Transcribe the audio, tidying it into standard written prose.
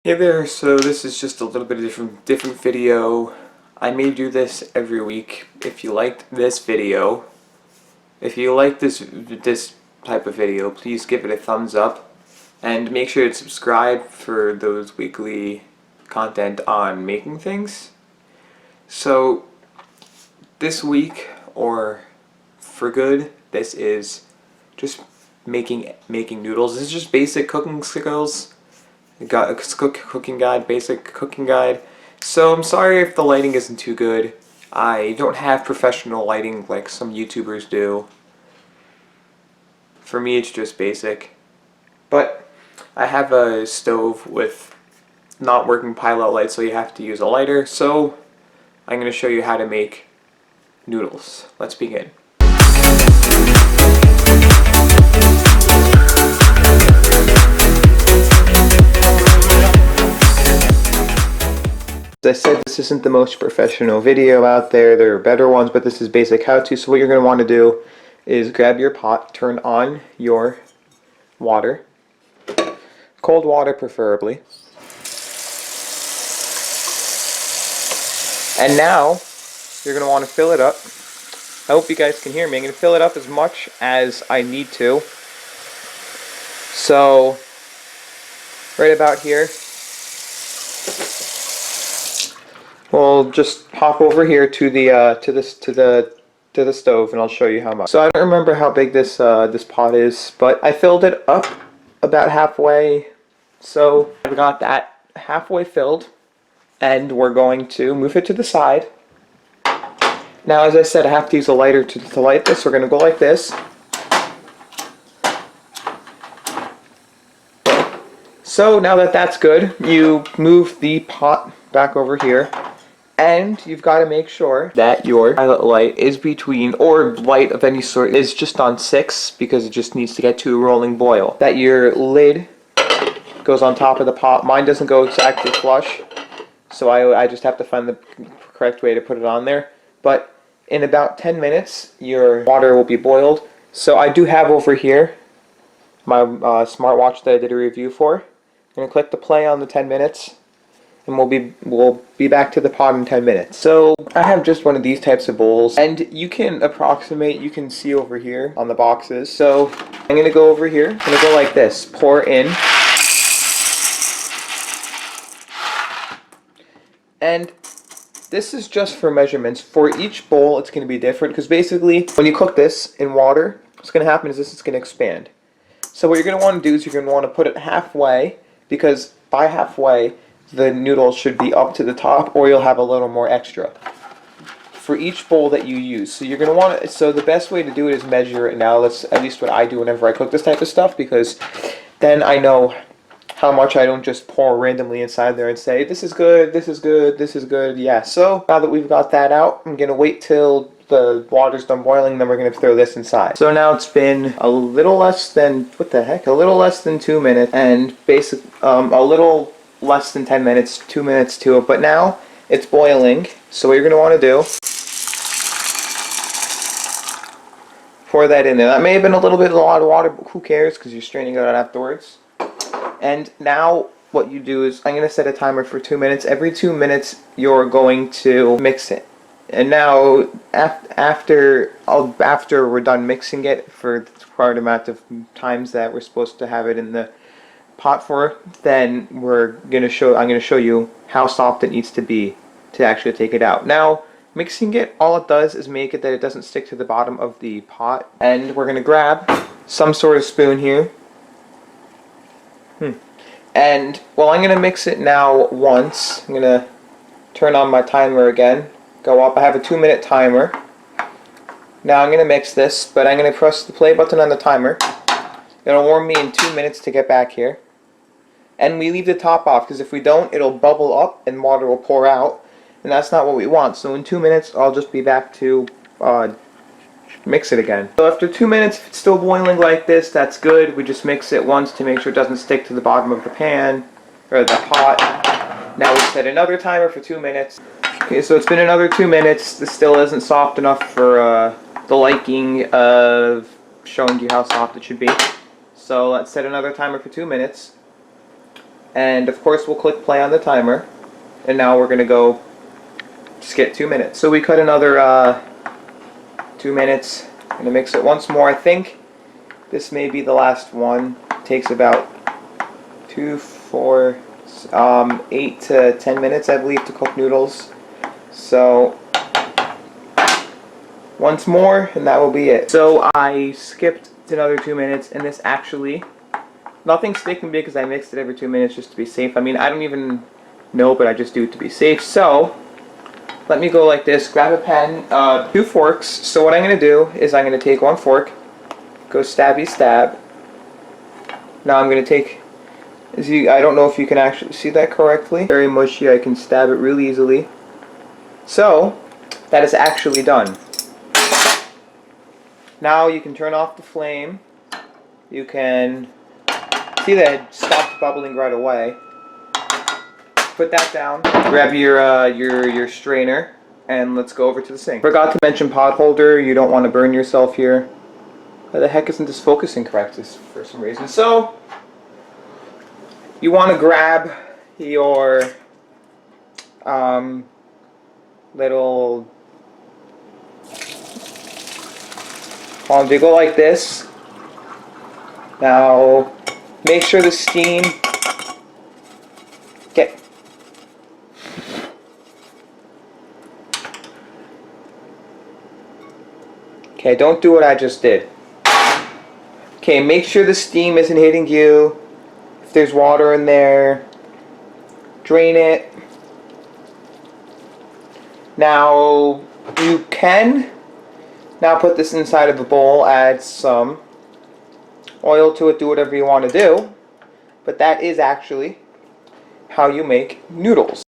Hey there, so this is just a little bit of different video. I may do this every week. If you liked this video, if you like this type of video, please give it a thumbs up and make sure to subscribe for those weekly content on making things. So this week, or for good, this is just making noodles. This is just basic cooking skills. Got a cooking guide, basic cooking guide. So I'm sorry if the lighting isn't too good. I don't have professional lighting like some YouTubers do. For me it's just basic. But I have a stove with not working pilot light, so you have to use a lighter. So I'm going to show you how to make noodles. Let's begin. As I said, this isn't the most professional video out there. There are better ones, but this is basic how-to. So what you're going to want to do is grab your pot, turn on your water, cold water preferably. And now you're going to want to fill it up. I hope you guys can hear me. I'm going to fill it up as much as I need to. So right about here. We'll just hop over here to the stove, and I'll show you how much. So I don't remember how big this pot is, but I filled it up about halfway. So I've got that halfway filled, and we're going to move it to the side. Now, as I said, I have to use a lighter to light this. We're going to go like this. So now that that's good, you move the pot back over here. And you've got to make sure that your pilot light is between, or light of any sort, is just on 6, because it just needs to get to a rolling boil. That your lid goes on top of the pot. Mine doesn't go exactly flush, so I just have to find the correct way to put it on there. But in about 10 minutes, your water will be boiled. So I do have over here my smartwatch that I did a review for. I'm going to click the play on the 10 minutes. And we'll be back to the pot in 10 minutes. So I have just one of these types of bowls, and you can approximate, you can see over here on the boxes. So I'm gonna go over here, I'm gonna go like this, pour in. And this is just for measurements. For each bowl it's gonna be different, because basically when you cook this in water, what's gonna happen is this is gonna expand. So what you're gonna want to do is you're gonna want to put it halfway, because by halfway the noodles should be up to the top, or you'll have a little more extra for each bowl that you use. So you're going to want to, so the best way to do it is measure it. Now that's at least what I do whenever I cook this type of stuff, because then I know how much. I don't just pour randomly inside there and say this is good, this is good, this is good. Yeah, so now that we've got that out, I'm going to wait till the water's done boiling, then we're going to throw this inside. So now it's been a little less than, what the heck, a little less than 2 minutes, and a little less than 10 minutes, 2 minutes to it, but now it's boiling. So what you're going to want to do, pour that in there. That may have been a lot of water, but who cares, because you're straining it out afterwards. And now what you do is, I'm going to set a timer for 2 minutes. Every 2 minutes you're going to mix it. And now after we're done mixing it for the required amount of times that we're supposed to have it in the pot for, then I'm going to show you how soft it needs to be to actually take it out. Now, mixing it, all it does is make it that it doesn't stick to the bottom of the pot. And we're going to grab some sort of spoon here. And well, I'm going to mix it now once. I'm going to turn on my timer again, go up. I have a 2-minute timer. Now I'm going to mix this, but I'm going to press the play button on the timer. It'll warn me in 2 minutes to get back here. And we leave the top off, because if we don't, it'll bubble up and water will pour out, and that's not what we want. So in 2 minutes, I'll just be back to mix it again. So after 2 minutes, if it's still boiling like this, that's good. We just mix it once to make sure it doesn't stick to the bottom of the pan or the pot. Now we set another timer for 2 minutes. Okay, so it's been another 2 minutes. This still isn't soft enough for the liking of showing you how soft it should be. So let's set another timer for 2 minutes. And of course we'll click play on the timer. And now we're gonna go just get 2 minutes. So we cut another 2 minutes. I'm gonna mix it once more. I think this may be the last one. It takes about 8 to 10 minutes, I believe, to cook noodles. So once more, and that will be it. So I skipped another 2 minutes, and this actually, nothing's sticking because I mixed it every 2 minutes just to be safe. I mean, I don't even know, but I just do it to be safe. So let me go like this, grab a pen, 2 forks. So what I'm going to do is I'm going to take 1 fork, go stabby stab. Now I'm going to take, I don't know if you can actually see that correctly. Very mushy, I can stab it really easily. So that is actually done. Now you can turn off the flame. You can see that it stopped bubbling right away. Put that down. Grab your strainer and let's go over to the sink. Forgot to mention pot holder. You don't want to burn yourself here. Why the heck isn't this focusing correctly for some reason? So you want to grab your little. You go like this. Now make sure the steam. Okay, don't do what I just did. Okay, make sure the steam isn't hitting you. If there's water in there, drain it. Now, you can now put this inside of a bowl, add some oil to it, do whatever you want to do. But that is actually how you make noodles.